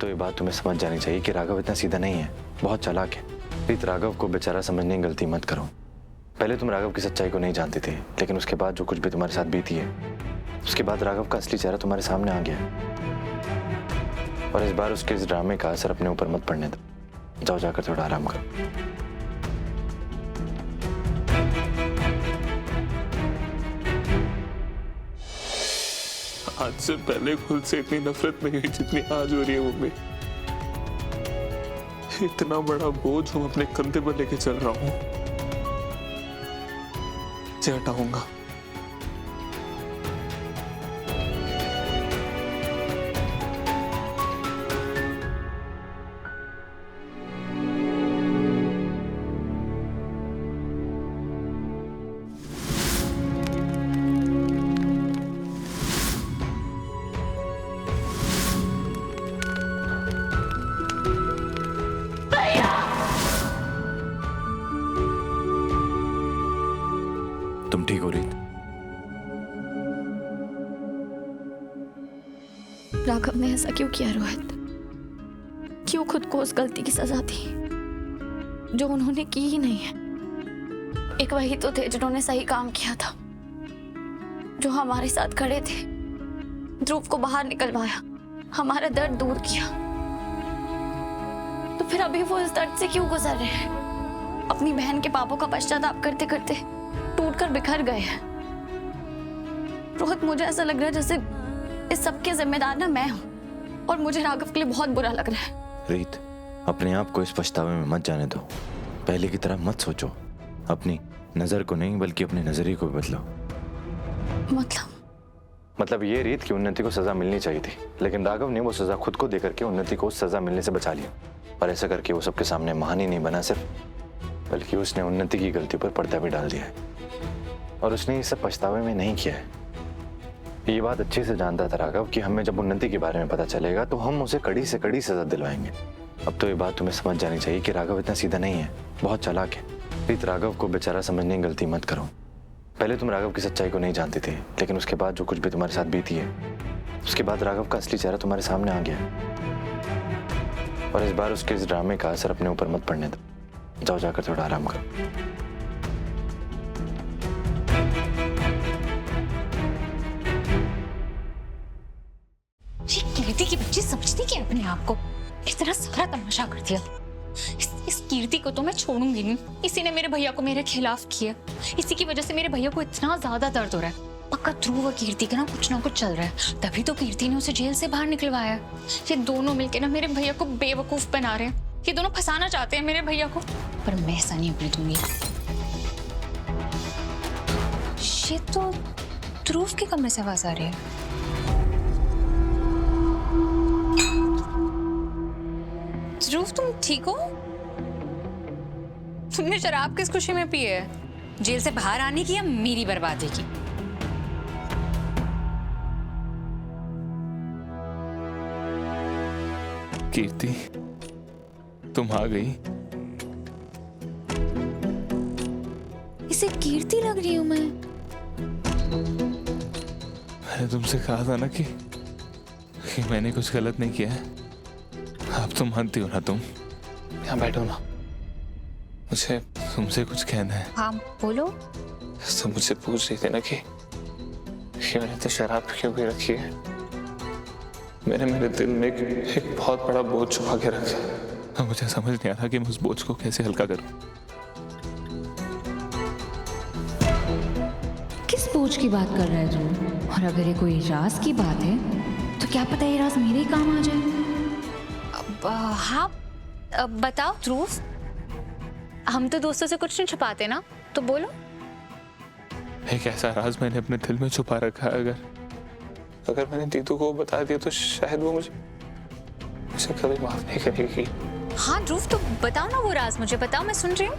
तो ये बात तुम्हें समझ जानी चाहिए कि राघव इतना सीधा नहीं है, बहुत चालाक है। रीत, राघव को बेचारा समझने की गलती मत करो। पहले तुम राघव की सच्चाई को नहीं जानते थे, लेकिन उसके बाद जो कुछ भी तुम्हारे साथ बीती है, उसके बाद राघव का असली चेहरा तुम्हारे सामने आ गया है। और इस बार उसके इस ड्रामे का असर अपने ऊपर मत पड़ने दो। जाओ जाकर थोड़ा आराम करो। आज से पहले खुद से इतनी नफरत नहीं हुई जितनी आज हो रही है मम्मी। इतना बड़ा बोझ हूं अपने कंधे पर लेके चल रहा हूं, इसे हटाऊंगा। तुम ठीक हो रीत? राघव ने ऐसा क्यों किया रोहित? क्यों खुद को उस गलती की सजा दी जो उन्होंने की ही नहीं है? एक वही तो थे जिन्होंने सही काम किया था, जो हमारे साथ खड़े थे, ध्रुव को बाहर निकलवाया, हमारा दर्द दूर किया। तो फिर अभी वो इस दर्द से क्यों गुजर रहे हैं? अपनी बहन के पापों का पश्चाताप करते करते टूटकर बिखर गए हैं। रोहित, मुझे ऐसा लग रहा है जैसे इस सब के जिम्मेदार ना मैं हूं, और मुझे राघव के लिए बहुत बुरा लग रहा है। रीत, अपने आप को इस पछतावे में मत जाने दो। पहले की तरह मत सोचो। अपनी नजर को नहीं बल्कि अपने नजरिए को भी बदलो। मतलब ये रीत की उन्नति को सजा मिलनी चाहिए थी, लेकिन राघव ने वो सजा खुद को देकर के उन्नति को उस सजा मिलने से बचा लिया। और ऐसा करके वो सबके सामने महान ही नहीं बना सिर्फ, बल्कि उसने उन्नति की गलती पर पर्दा भी डाल दिया है। और उसने ये सब पछतावे में नहीं किया है। ये बात अच्छे से जानता था राघव कि हमें जब उन्नति के बारे में पता चलेगा तो हम उसे कड़ी से कड़ी सजा दिलवाएंगे। अब तो ये बात तुम्हें समझ जानी चाहिए कि राघव इतना सीधा नहीं है, बहुत चालाक है। रीत, राघव को बेचारा समझने की गलती मत करो। पहले तुम राघव की सच्चाई को नहीं जानते थे, लेकिन उसके बाद जो कुछ भी तुम्हारे साथ बीती है, उसके बाद राघव का असली चेहरा तुम्हारे सामने आ गया है। और इस बार उसके इस ड्रामे का असर अपने ऊपर मत पड़ने दो। जाओ जाकर थोड़ा आराम करो। कीर्ति की बच्ची समझती क्या अपने आप को? इतना सारा तमाशा कर दिया। इस कीर्ति को तो मैं छोड़ूंगी नहीं। इसी ने मेरे भैया को मेरे खिलाफ किया। इसी की वजह से मेरे भैया को इतना ज्यादा दर्द हो रहा है। पक्का ध्रुव और कीर्ति का ना कुछ चल रहा है, तभी तो कीर्ति ने उसे जेल से बाहर निकलवाया। ये दोनों मिलके ना मेरे भैया को बेवकूफ बना रहे हैं। ये दोनों फंसाना चाहते हैं मेरे भैया को, पर मैं ऐसा नहीं होने दूंगी। ये तो ध्रुव के कमरे से आवाज आ रही है। ध्रुव, तुम ठीक हो? तुमने शराब किस खुशी में पी है? जेल से बाहर आने की या मेरी बर्बादी की? कीर्ति, तुम आ गई। इसे कीर्ति लग रही हूं मैं। मैंने तुमसे कहा था ना कि मैंने कुछ गलत नहीं किया है। अब तुम मानती हो ना? तुम यहाँ बैठो ना, मुझे तुमसे कुछ कहना है। हाँ बोलो। तुम मुझसे पूछ रही थी ना कि मैंने तो शराब क्यों पी रखी है। मैंने मेरे दिल में एक बहुत बड़ा बोझ छुपा के रखा है। अब मुझे समझ नहीं आ रहा कि मैं उस बोझ को कैसे हल्का करूं। किस बोझ की बात कर रहा है तू? और अगर ये कोई राज की बात है तो क्या पता ये राज मेरे ही काम आ जाए। हाँ बताओ ध्रुव, हम तो दोस्तों से कुछ नहीं छुपाते ना, तो बोलो। एक ऐसा राज मैंने अपने दिल में छुपा रखा है। अगर मैंने दीदू को बता दिया तो शायद वो मुझे कभी माफ नहीं करेगी। हाँ ध्रुव, तो बताओ ना वो राज, मुझे बताओ, मैं सुन रही हूँ।